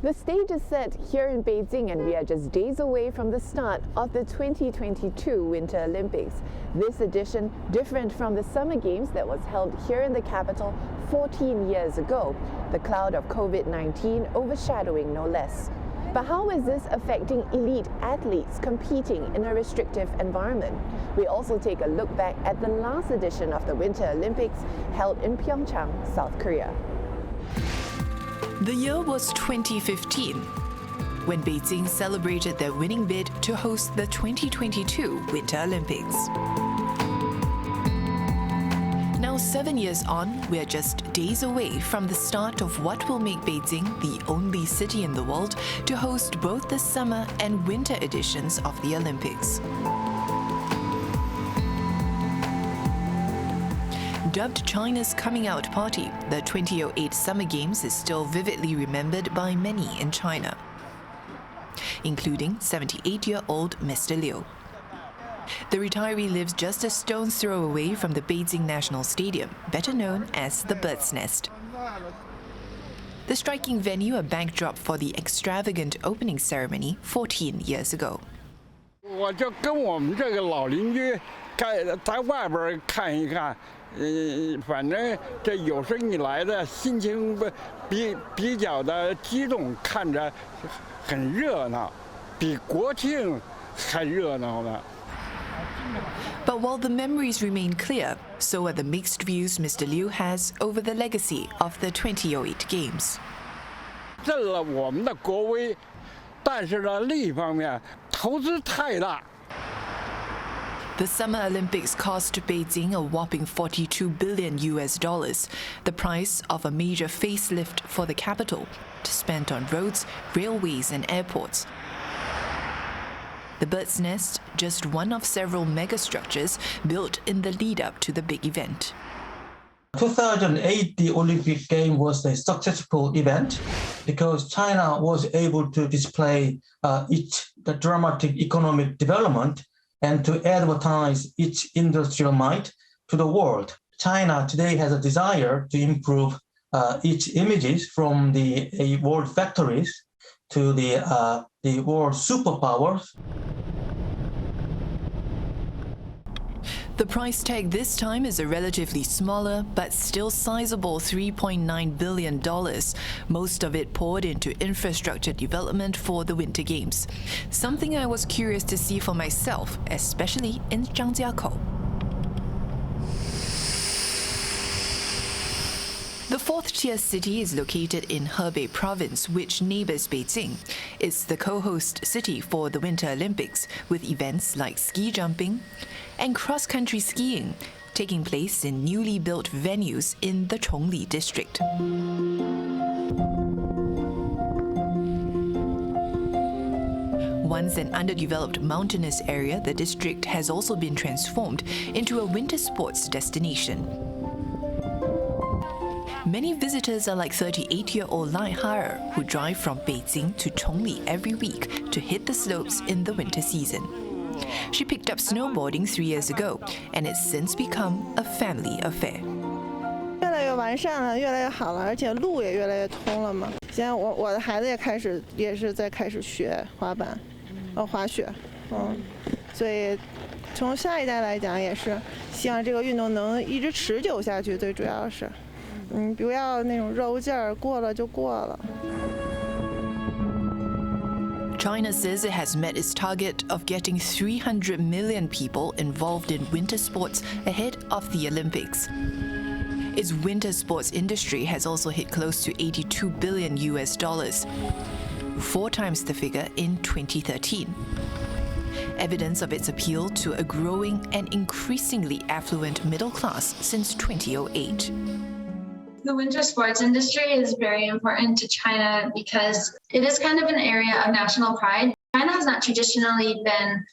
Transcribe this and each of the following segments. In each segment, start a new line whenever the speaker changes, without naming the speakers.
The stage is set here in Beijing, and we are just days away from the start of the 2022 Winter Olympics. This edition different from the Summer Games that was held here in the capital 14 years ago, the cloud of COVID-19 overshadowing no less. But how is this affecting elite athletes competing in a restrictive environment? We also take a look back at the last edition of the Winter Olympics held in Pyeongchang, South Korea.
The year was 2015, when Beijing celebrated their winning bid to host the 2022 Winter Olympics. Now 7 years on, we are just days away from the start of what will make Beijing the only city in the world to host both the summer and winter editions of the Olympics. Dubbed China's coming out party, the 2008 Summer Games is still vividly remembered by many in China, including 78-year-old Mr. Liu. The retiree lives just a stone's throw away from the Beijing National Stadium, better known as the Bird's Nest. The striking venue a backdrop for the extravagant opening ceremony 14 years ago.
我就跟我们这个老邻居在外边看一看，反正这有生以来的心情比较的激动，看着很热闹，比国庆还热闹呢。
But while the memories remain clear, so are the mixed views Mr. Liu has over the legacy of the 2008 Games.
振了我们的国威，但是呢，另一方面投资太大。
The Summer Olympics cost Beijing a whopping $42 billion, the price of a major facelift for the capital, spent on roads, railways and airports. The Bird's Nest, just one of several megastructures built in the lead-up to the big event.
2008, the Olympic game was a successful event because China was able to display the dramatic economic development and to advertise its industrial might to the world. China today has a desire to improve its images from the world factories to the world superpowers.
The price tag this time is a relatively smaller but still sizable $3.9 billion, most of it poured into infrastructure development for the Winter Games. Something I was curious to see for myself, especially in Zhangjiakou. The fourth-tier city is located in Hebei province, which neighbors Beijing. It's the co-host city for the Winter Olympics, with events like ski jumping and cross-country skiing taking place in newly built venues in the Chongli district. Once an underdeveloped mountainous area, the district has also been transformed into a winter sports destination. Many visitors are like 38-year-old Lai Haier, who drive from Beijing to Chongli every week to hit the slopes in the winter season. She picked up snowboarding 3 years ago, and it's since become a family affair.
越来越完善了，越来越好了，而且路也越来越通了嘛。现在我的孩子也是在开始学滑板，滑雪，所以从下一代来讲，也是希望这个运动能一直持久下去，最主要是。 不要那种肉劲儿，过了就过了。
China says it has met its target of getting 300 million people involved in winter sports ahead of the Olympics. Its winter sports industry has also hit close to $82 billion, 4 times the figure in 2013. Evidence of its appeal to a growing and increasingly affluent middle class since 2008.
The winter sports industry is very important to China because it is kind of an area of national pride. China has not traditionally been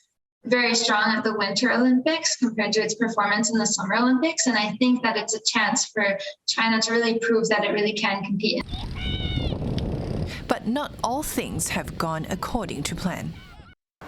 very strong at the Winter Olympics compared to its performance in the Summer Olympics, and I think that it's a chance for China to really prove that it really can compete.
But not all things have gone according to plan.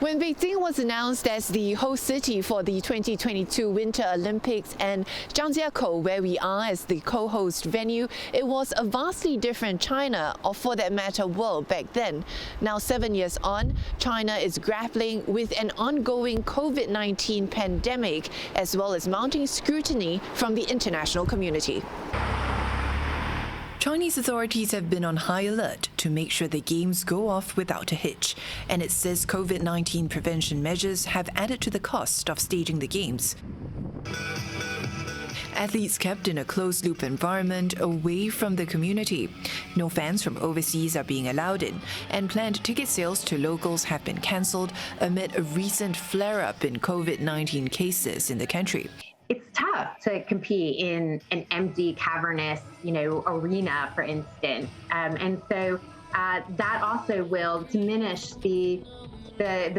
When Beijing was announced as the host city for the 2022 Winter Olympics and Zhangjiakou, where we are, as the co-host venue, it was a vastly different China, or for that matter, world back then. Now, 7 years on, China is grappling with an ongoing COVID-19 pandemic, as well as mounting scrutiny from the international community.
Chinese authorities have been on high alert to make sure the games go off without a hitch, and it says COVID-19 prevention measures have added to the cost of staging the games. Athletes kept in a closed-loop environment away from the community. No fans from overseas are being allowed in, and planned ticket sales to locals have been cancelled amid a recent flare-up in COVID-19 cases in the country.
It's tough to compete in an empty, cavernous, arena, for instance, and so that also will diminish the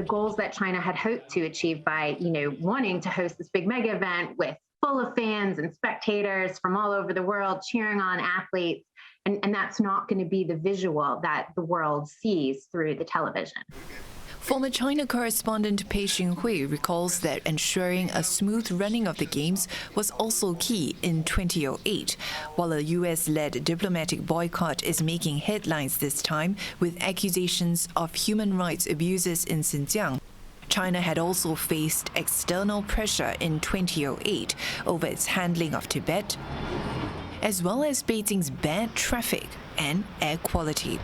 goals that China had hoped to achieve by, wanting to host this big mega event with full of fans and spectators from all over the world cheering on athletes, and that's not going to be the visual that the world sees through the television.
Former China correspondent Beijing recalls that ensuring a smooth running of the games was also key in 2008, while a US-led diplomatic boycott is making headlines this time with accusations of human rights abuses in Xinjiang. China had also faced external pressure in 2008 over its handling of Tibet, as well as Beijing's bad traffic and air quality.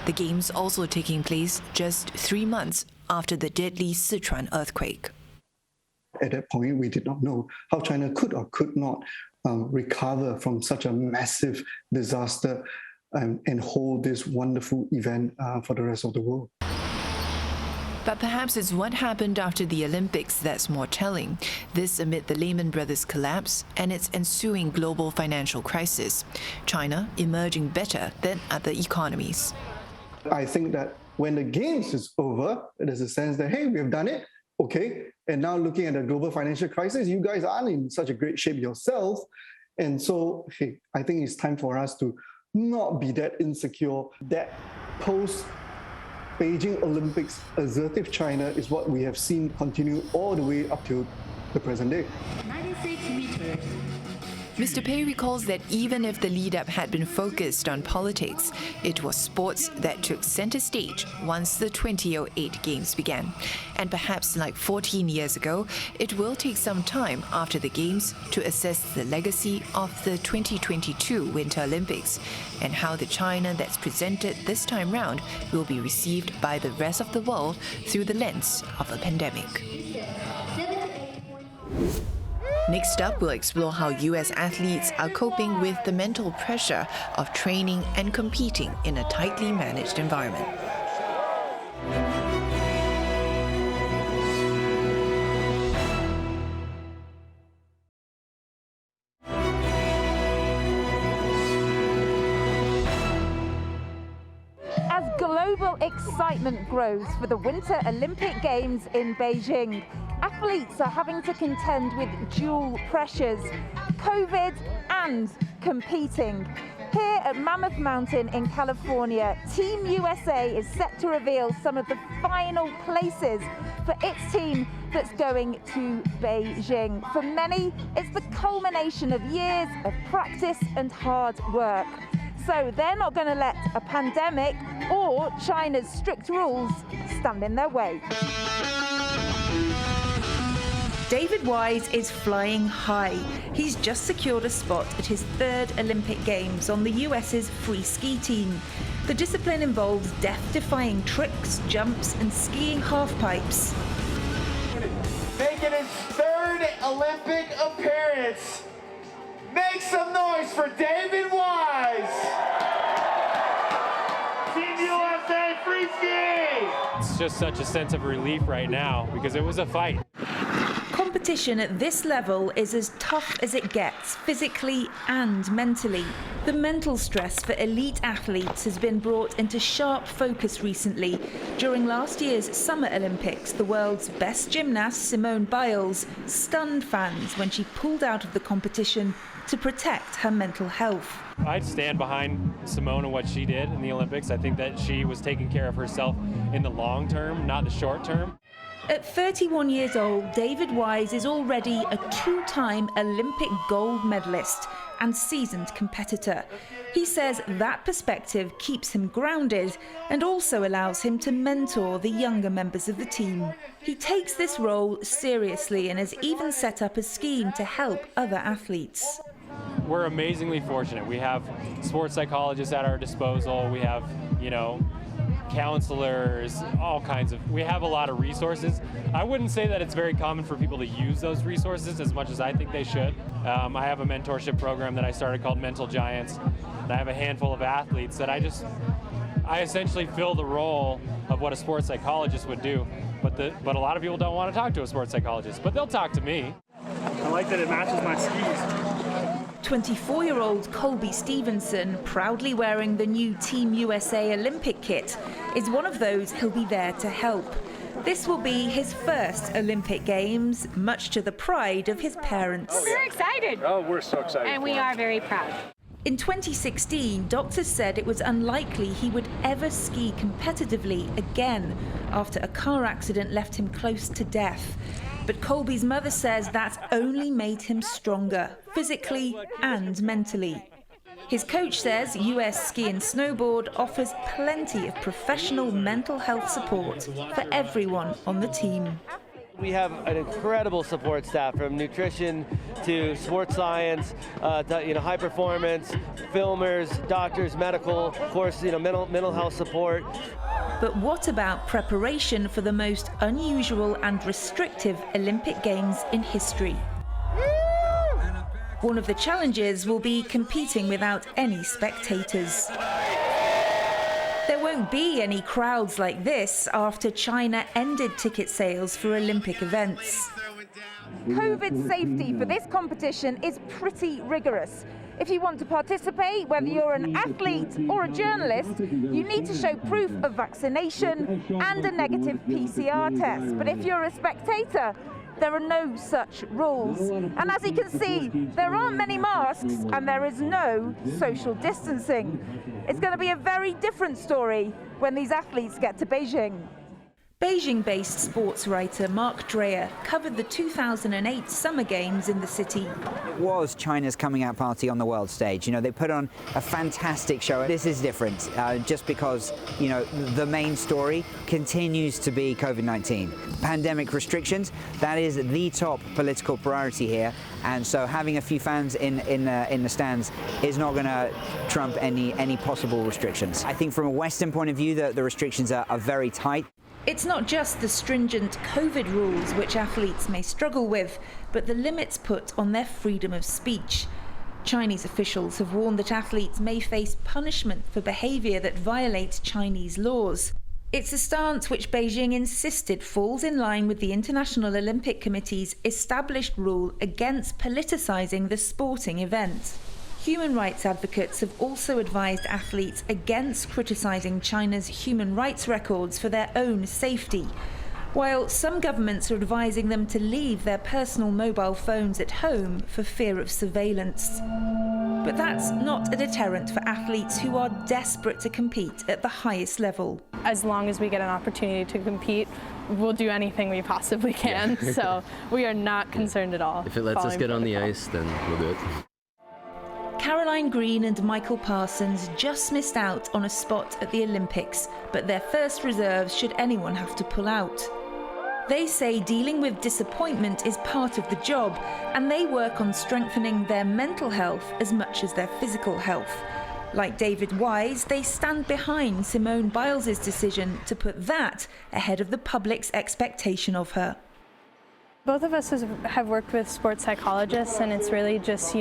The games also taking place just 3 months after the deadly Sichuan earthquake.
At that point, we did not know how China could or could not recover from such a massive disaster and hold this wonderful event for the rest of the world.
But perhaps it's what happened after the Olympics that's more telling. This amid the Lehman Brothers collapse and its ensuing global financial crisis. China emerging better than other economies.
I think that when the games is over, there's a sense that, hey, we have done it, okay. And now looking at the global financial crisis, you guys aren't in such a great shape yourselves. And so, hey, I think it's time for us to not be that insecure. That post-Beijing Olympics assertive China is what we have seen continue all the way up to the present day.
96 meters.
Mr. Pei recalls that even if the lead-up had been focused on politics, it was sports that took center stage once the 2008 Games began. And perhaps like 14 years ago, it will take some time after the Games to assess the legacy of the 2022 Winter Olympics and how the China that's presented this time round will be received by the rest of the world through the lens of a pandemic. Next up, we'll explore how US athletes are coping with the mental pressure of training and competing in a tightly managed environment.
As global excitement grows for the Winter Olympic Games in Beijing, athletes are having to contend with dual pressures, COVID and competing. Here at Mammoth Mountain in California, Team USA is set to reveal some of the final places for its team that's going to Beijing. For many, it's the culmination of years of practice and hard work. So they're not going to let a pandemic or China's strict rules stand in their way.
David Wise is flying high. He's just secured a spot at his third Olympic Games on the US's free ski team. The discipline involves death-defying tricks, jumps, and skiing halfpipes.
Making his third Olympic appearance. Make some noise for David Wise! Team USA free ski!
It's just such a sense of relief right now because it was a fight.
Competition at this level is as tough as it gets, physically and mentally. The mental stress for elite athletes has been brought into sharp focus recently. During last year's Summer Olympics, the world's best gymnast, Simone Biles, stunned fans when she pulled out of the competition to protect her mental health.
I'd stand behind Simone and what she did in the Olympics. I think that she was taking care of herself in the long term, not the short term.
At 31 years old, David Wise is already a two-time Olympic gold medalist and seasoned competitor. He says that perspective keeps him grounded and also allows him to mentor the younger members of the team. He takes this role seriously and has even set up a scheme to help other athletes.
We're amazingly fortunate. We have sports psychologists at our disposal. We have, counselors, all kinds of, we have a lot of resources. I wouldn't say that it's very common for people to use those resources as much as I think they should. I have a mentorship program that I started called Mental Giants, and I have a handful of athletes that I essentially fill the role of what a sports psychologist would do, but a lot of people don't want to talk to a sports psychologist, but they'll talk to me.
I like that it matches my skis.
24-year-old Colby Stevenson, proudly wearing the new Team USA Olympic kit, is one of those who'll be there to help. This will be his first Olympic Games, much to the pride of his parents.
Oh, yeah.
We're excited.
Oh, we're so excited.
And we are very proud.
In 2016, doctors said it was unlikely he would ever ski competitively again after a car accident left him close to death. But Colby's mother says that's only made him stronger, physically and mentally. His coach says US Ski and Snowboard offers plenty of professional mental health support for everyone on the team.
We have an incredible support staff, from nutrition to sports science, to, high performance, filmers, doctors, medical, of course, mental health support.
But what about preparation for the most unusual and restrictive Olympic Games in history? One of the challenges will be competing without any spectators. There won't be any crowds like this after China ended ticket sales for Olympic events.
COVID safety for this competition is pretty rigorous. If you want to participate, whether you're an athlete or a journalist, you need to show proof of vaccination and a negative PCR test. But if you're a spectator, there are no such rules. And as you can see, there aren't many masks and there is no social distancing. It's going to be a very different story when these athletes get to Beijing.
Beijing-based sports writer Mark Dreyer covered the 2008 Summer Games in the city.
It was China's coming out party on the world stage. They put on a fantastic show. This is different, just because, the main story continues to be COVID-19. Pandemic restrictions, that is the top political priority here. And so having a few fans in the stands is not going to trump any possible restrictions. I think from a Western point of view, the restrictions are very tight.
It's not just the stringent COVID rules which athletes may struggle with, but the limits put on their freedom of speech. Chinese officials have warned that athletes may face punishment for behaviour that violates Chinese laws. It's a stance which Beijing insisted falls in line with the International Olympic Committee's established rule against politicising the sporting event. Human rights advocates have also advised athletes against criticising China's human rights records for their own safety, while some governments are advising them to leave their personal mobile phones at home for fear of surveillance. But that's not a deterrent for athletes who are desperate to compete at the highest level.
As long as we get an opportunity to compete, we'll do anything we possibly can, so we are not concerned at all.
If it lets us get on the ice, then we'll do it.
Caroline Green and Michael Parsons just missed out on a spot at the Olympics, but they're first reserves should anyone have to pull out. They say dealing with disappointment is part of the job, and they work on strengthening their mental health as much as their physical health. Like David Wise, they stand behind Simone Biles' decision to put that ahead of the public's expectation of her.
Both of us have worked with sports psychologists, and it's really just,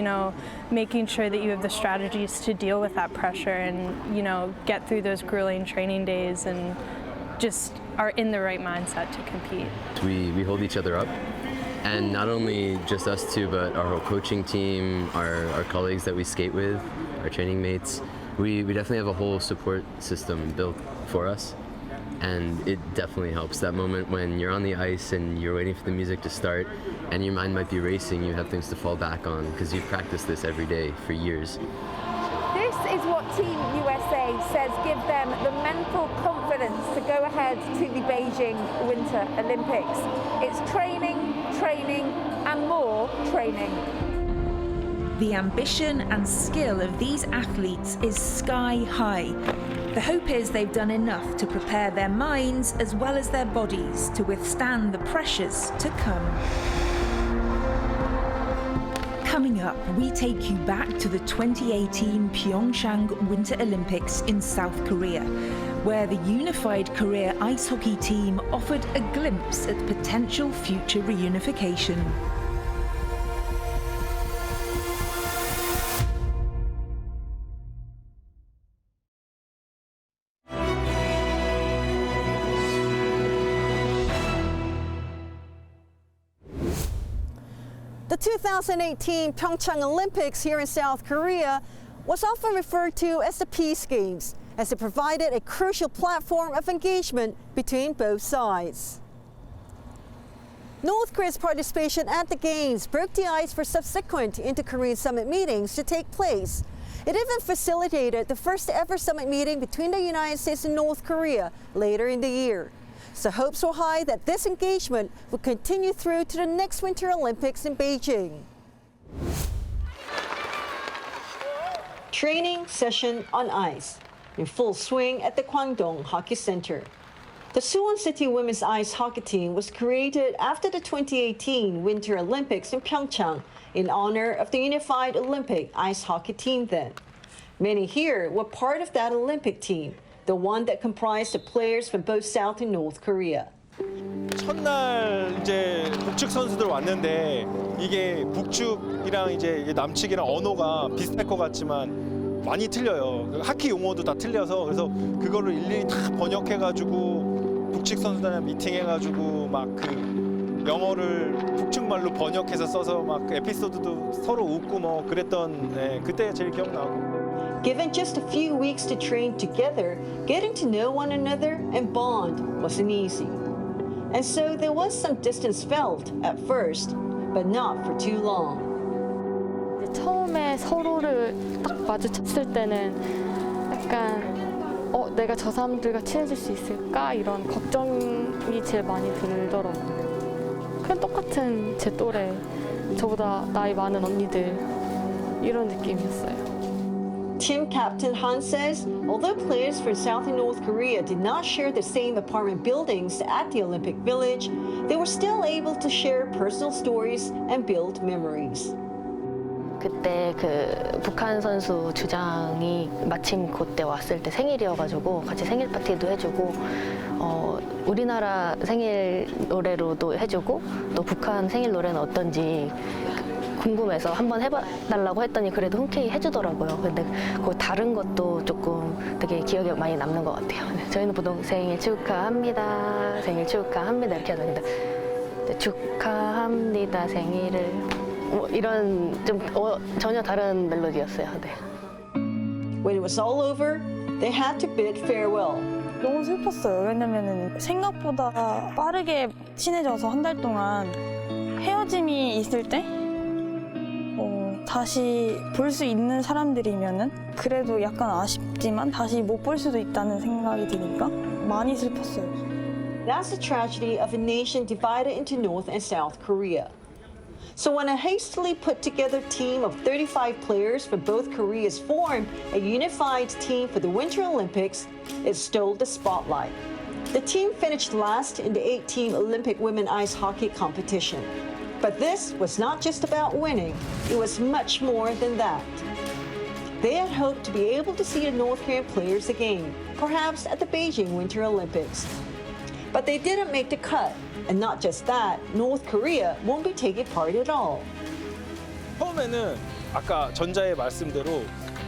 making sure that you have the strategies to deal with that pressure and, get through those grueling training days and just are in the right mindset to compete.
We hold each other up, and not only just us two, but our whole coaching team, our colleagues that we skate with, our training mates. We definitely have a whole support system built for us. And it definitely helps. That moment when you're on the ice and you're waiting for the music to start and your mind might be racing, you have things to fall back on because you've practiced this every day for years.
This is what Team USA says give them the mental confidence to go ahead to the Beijing Winter Olympics. It's training, training, and more training.
The ambition and skill of these athletes is sky high. The hope is they've done enough to prepare their minds as well as their bodies to withstand the pressures to come. Coming up, we take you back to the 2018 Pyeongchang Winter Olympics in South Korea, where the unified Korea ice hockey team offered a glimpse at potential future reunification.
The 2018 Pyeongchang Olympics here in South Korea was often referred to as the Peace Games, as it provided a crucial platform of engagement between both sides. North Korea's participation at the Games broke the ice for subsequent inter-Korean summit meetings to take place. It even facilitated the first ever summit meeting between the United States and North Korea later in the year. So hopes were high that this engagement would continue through to the next Winter Olympics in Beijing. Training session on ice in full swing at the Kwangdong Hockey Center. The Suwon City women's ice hockey team was created after the 2018 Winter Olympics in Pyeongchang in honor of the unified Olympic ice hockey team then. Many here were part of that Olympic team, the one that comprised of players from both South and North Korea.
첫날 이제 북측 선수들 왔는데 이게 북측이랑 이제 남측이랑 언어가 비슷할 것 같지만 많이 틀려요. 하키 용어도 다 틀려서 그래서 그거를 일일이 다 번역해가지고 북측 선수들이랑 미팅해가지고 막 그 영어를 북측말로 번역해서 써서 막 그 에피소드도 서로 웃고 뭐 그랬던 그때 제일 기억나고.
Given just a few weeks to train together, getting to know one another and bond wasn't easy. And so there was some distance felt at first, but not for too long.
처음에 서로를 딱 마주쳤을 때는 약간 내가 저 사람들과 친해질 수 있을까? 이런 걱정이 제일 많이 들더라고요. 그냥 똑같은 제 또래, 저보다 나이 많은 언니들 이런 느낌이었어요.
Team Captain Han says, although players from South and North Korea did not share the same apartment buildings at the Olympic Village, they were still able to share personal stories and build memories.
그때 그 북한 선수 주장이 마침 그때 왔을 때 생일이어가지고 같이 생일 파티도 해주고 우리나라 생일 노래로도 해주고 또 북한 생일 노래는 어떤지 궁금해서 한번 해봐달라고 했더니 그래도 흔쾌히 해주더라고요. 근데 그 다른 것도 조금 되게 기억에 많이 남는 것 같아요. 저희는 보통 생일 축하합니다, 생일 축하합니다 이렇게 하는데 축하합니다 생일을 뭐 이런 좀 전혀 다른 멜로디였어요. 네.
When it was all over, they had to bid farewell.
너무 슬펐어요. 왜냐면은 생각보다 빠르게 친해져서 한 달 동안 헤어짐이 있을 때 다시 볼 수 있는 사람들이면은 그래도 약간 아쉽지만 다시 못 볼 수도 있다는 생각이 드니까 많이 슬펐어요.
That's the tragedy of a nation divided into North and South Korea. So when a hastily put together team of 35 players from both Koreas formed a unified team for the Winter Olympics, it stole the spotlight. The team finished last in the 8-team Olympic women ice hockey competition. But this was not just about winning, it was much more than that. They had hoped to be able to see the North Korean players again, perhaps at the Beijing Winter Olympics. But they didn't make the cut. And not just that, North Korea won't be taking part at all.
처음에는 아까 전자의 말씀대로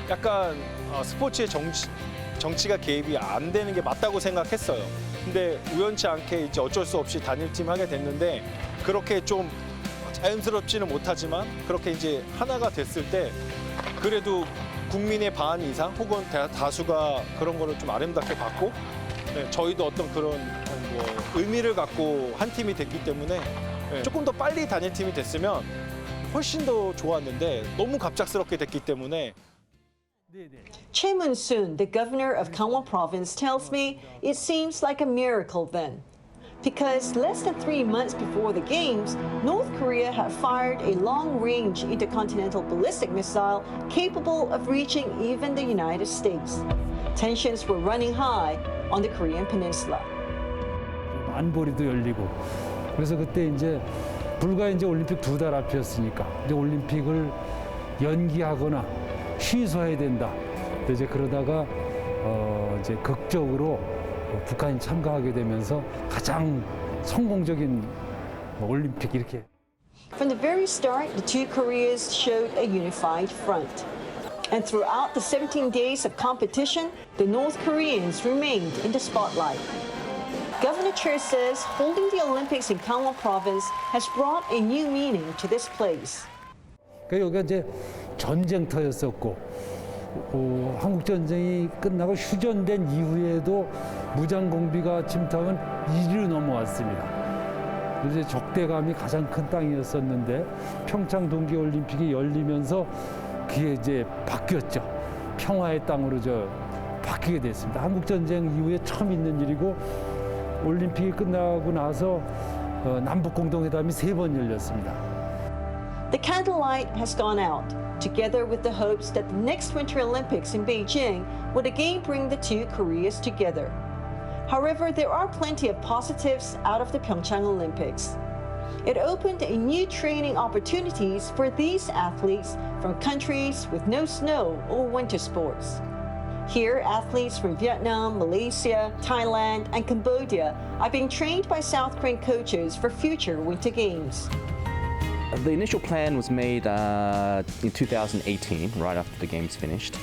약간 스포츠의 정치가 개입이 안 되는 게 맞다고 생각했어요. 근데 우연치 않게 이제 어쩔 수 없이 단일팀 하게 됐는데 그렇게 좀 자연스럽지는 못하지만 그렇게 이제 하나가 됐을 때 그래도 국민의 반 이상 혹은 다수가 그런 거를 좀 아름답게 봤고 저희도 어떤 그런 뭐 의미를 갖고 한 팀이 됐기 때문에 조금 더 빨리 단일 팀이 됐으면 훨씬 더 좋았는데 너무 갑작스럽게 됐기 때문에.
Choi Moon-soon, the governor of Gangwon Province, tells me it seems like a miracle then. Because less than 3 months before the Games, North Korea had fired a long-range intercontinental ballistic missile capable of reaching even the United States. Tensions were running high on the Korean peninsula.
안보리도 열리고 그래서 그때 이제 불과 이제 올림픽 2달 앞이었으니까 이제 올림픽을 연기하거나 취소해야 된다. 이제 그러다가 이제 극적으로 북한이 참가하게 되면서 가장 성공적인 올림픽 이렇게.
From the very start, the two Koreas showed a unified front. And throughout the 17 days of competition, the North Koreans remained in the spotlight. Governor Choi says holding the Olympics in Gangwon Province has brought a new meaning to this place.
그러니까 여기가 이제 전쟁터였었고 한국 전쟁이 끝나고 휴전된 이후에도 무장 공비가 침투하면 2주 넘어왔습니다. 이제 적대감이 가장 큰 땅이었었는데 평창 동계올림픽이 열리면서 그게 이제 바뀌었죠. 평화의 땅으로 바뀌게 됐습니다. 한국 전쟁 이후에 처음 있는 일이고 올림픽이 끝나고 나서 남북 공동회담이 3번 열렸습니다.
The candlelight has gone out, together with the hopes that the next Winter Olympics in Beijing would again bring the two Koreas together. However, there are plenty of positives out of the Pyeongchang Olympics. It opened a new training opportunities for these athletes from countries with no snow or winter sports. Here, athletes from Vietnam, Malaysia, Thailand, and Cambodia are being trained by South Korean coaches for future Winter Games.
The initial plan was made in 2018, right after the Games finished.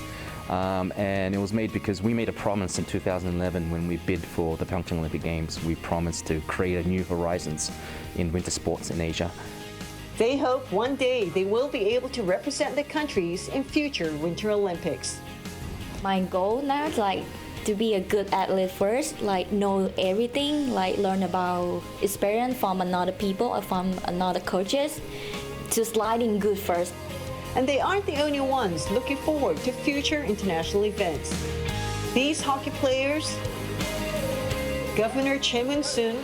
And it was made because we made a promise in 2011 when we bid for the Pyeongchang Olympic Games. We promised to create a new horizons in winter sports in Asia.
They hope one day they will be able to represent their countries in future Winter Olympics.
My goal now is to be a good athlete first, know everything, learn about experience from another people or from another coaches, to sliding good first.
And they aren't the only ones looking forward to future international events. These hockey players, Governor Choi Moon-soon,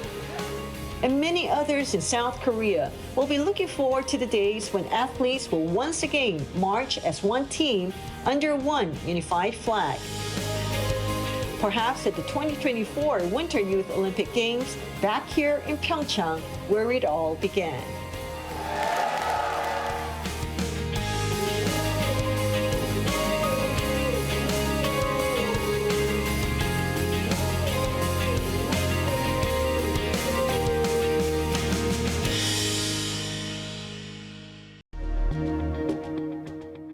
and many others in South Korea will be looking forward to the days when athletes will once again march as one team under one unified flag. Perhaps at the 2024 Winter Youth Olympic Games back here in Pyeongchang, where it all began.